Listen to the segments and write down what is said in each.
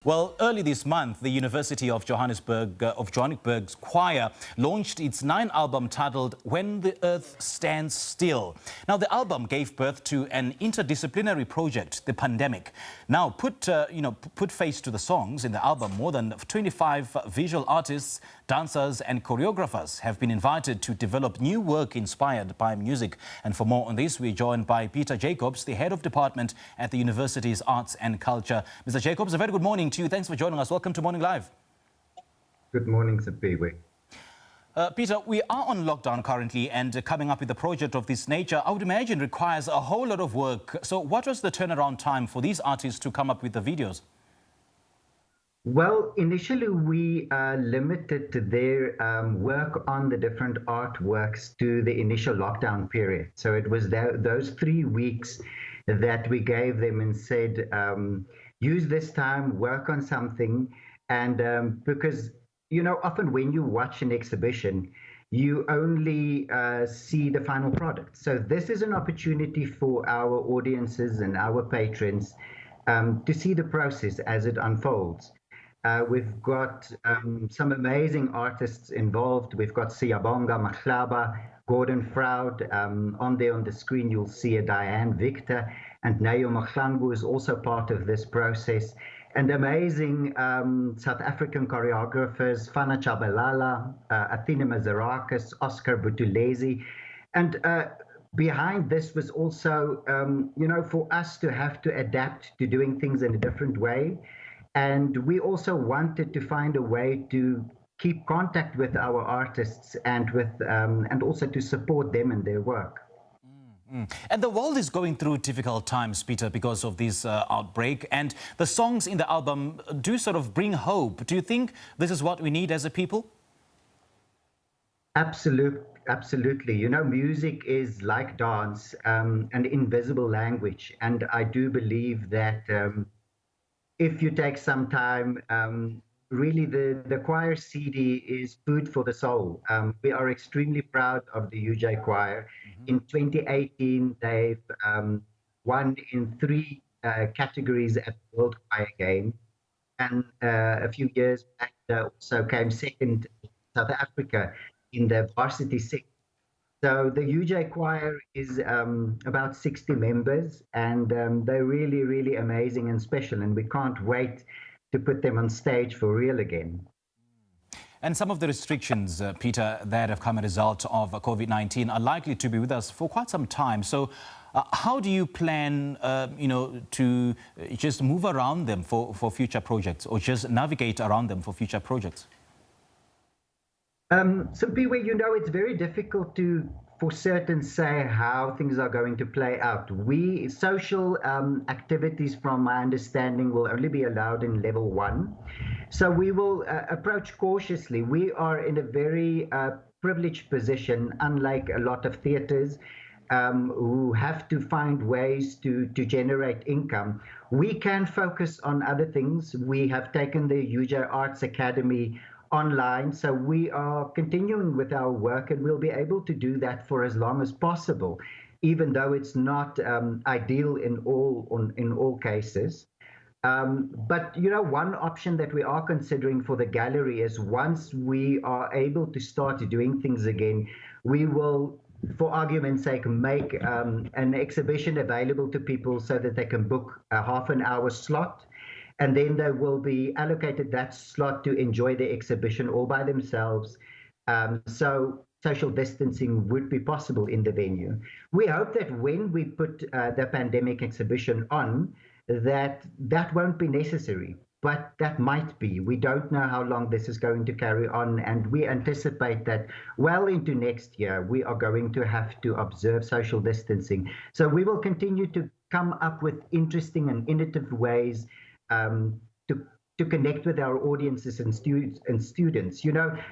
Well, early this month, the University of Johannesburg's choir launched its 9th album titled When the Earth Stands Still. Now, the album gave birth to an interdisciplinary project, The Pandemic. Now, put face to the songs in the album. More than 25 visual artists, dancers and choreographers have been invited to develop new work inspired by music. And for more on this, we're joined by Pieter Jacobs, the head of department at the university's Arts and Culture. Mr. Jacobs, a very good morning to you. Thanks for joining us. Welcome to Morning Live. Good morning, Sabiwe. Pieter, we are on lockdown currently, and coming up with a project of this nature, I would imagine requires a whole lot of work. So what was the turnaround time for these artists to come up with the videos? Well, initially we limited their work on the different artworks to the initial lockdown period. So it was those 3 weeks that we gave them and said, use this time, work on something. And because, often when you watch an exhibition, you only see the final product. So this is an opportunity for our audiences and our patrons to see the process as it unfolds. We've got some amazing artists involved. We've got Siyabonga Mahlaba, Gordon Froud. On there on the screen, you'll see a Diane Victor, and Nayo Mahlangu is also part of this process. And amazing South African choreographers, Fana Chabalala, Athena Mazarakis, Oscar Butulezi. And behind this was also, for us to have to adapt to doing things in a different way. And we also wanted to find a way to keep contact with our artists and also to support them in their work. And the world is going through difficult times, Pieter, because of this outbreak. And the songs in the album do sort of bring hope. Do you think this is what we need as a people? Absolutely. Music is like dance, an invisible language. And I do believe that if you take some time, really the choir CD is food for the soul. We are extremely proud of the UJ Choir. In 2018, they've won in 3 categories at the World Choir Game. And a few years back, also came second in South Africa in the varsity six. So the UJ Choir is about 60 members, and they're really, really amazing and special, and we can't wait to put them on stage for real again. And some of the restrictions, Pieter, that have come as a result of COVID-19 are likely to be with us for quite some time. So how do you plan, to just move around them for future projects, or just navigate around them for future projects? So, Piwe, it's very difficult to, for certain, say how things are going to play out. Social activities, from my understanding, will only be allowed in level 1. So we will approach cautiously. We are in a very privileged position, unlike a lot of theatres who have to find ways to generate income. We can focus on other things. We have taken the UJ Arts Academy online, so we are continuing with our work, and we'll be able to do that for as long as possible, even though it's not ideal in all cases. But one option that we are considering for the gallery is, once we are able to start doing things again, we will, for argument's sake, make an exhibition available to people so that they can book a half-an-hour slot. And then they will be allocated that slot to enjoy the exhibition all by themselves. So social distancing would be possible in the venue. We hope that when we put the pandemic exhibition on, that won't be necessary, but that might be. We don't know how long this is going to carry on, and we anticipate that well into next year, we are going to have to observe social distancing. So we will continue to come up with interesting and innovative ways to connect with our audiences and students.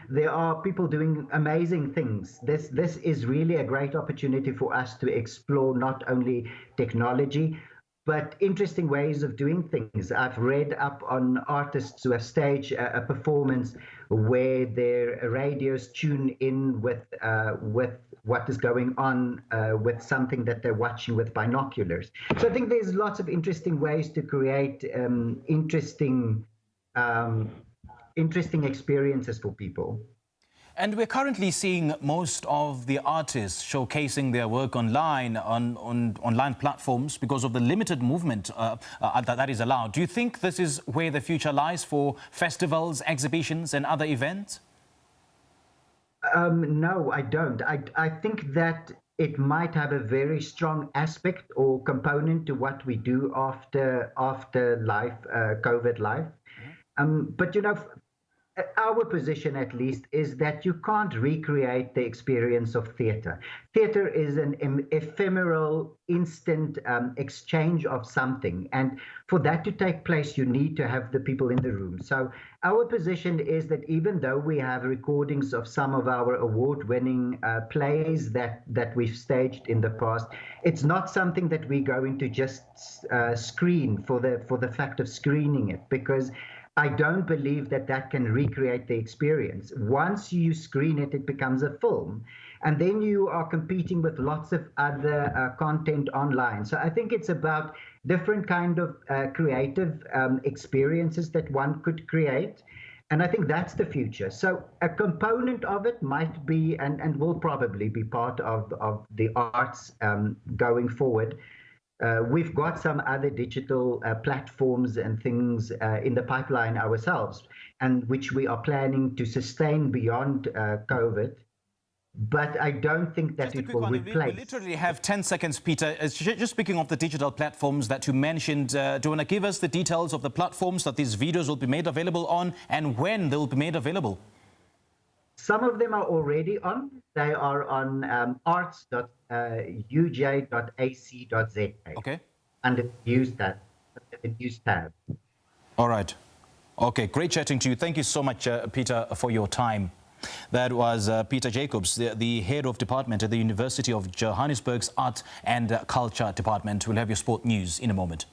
There are people doing amazing things. This is really a great opportunity for us to explore not only technology, but interesting ways of doing things. I've read up on artists who have staged a performance where their radios tune in with what is going on with something that they're watching with binoculars. So I think there's lots of interesting ways to create interesting um, interesting experiences for people. And we're currently seeing most of the artists showcasing their work online on online platforms because of the limited movement that is allowed. Do you think this is where the future lies for festivals, exhibitions and other events? No, I don't. I think that it might have a very strong aspect or component to what we do after life, COVID life. But our position at least is that you can't recreate the experience of theatre. Theatre is an ephemeral, instant exchange of something. And for that to take place, you need to have the people in the room. So our position is that even though we have recordings of some of our award-winning plays that we've staged in the past, it's not something that we're going to just screen for the fact of screening it, because I don't believe that that can recreate the experience. Once you screen it, it becomes a film. And then you are competing with lots of other content online. So I think it's about different kind of creative experiences that one could create. And I think that's the future. So a component of it might be, and will probably be part of the arts going forward. We've got some other digital platforms and things in the pipeline ourselves, and which we are planning to sustain beyond COVID. But I don't think that it will replace. We literally have 10 seconds, Pieter. Just speaking of the digital platforms that you mentioned, do you want to give us the details of the platforms that these videos will be made available on and when they will be made available? Some of them are already on. They are on arts.uj.ac.za. Okay. Under the news tab. All right. Okay, great chatting to you. Thank you so much, Pieter, for your time. That was Pieter Jacobs, the head of department at the University of Johannesburg's Art and Culture Department. We'll have your sport news in a moment.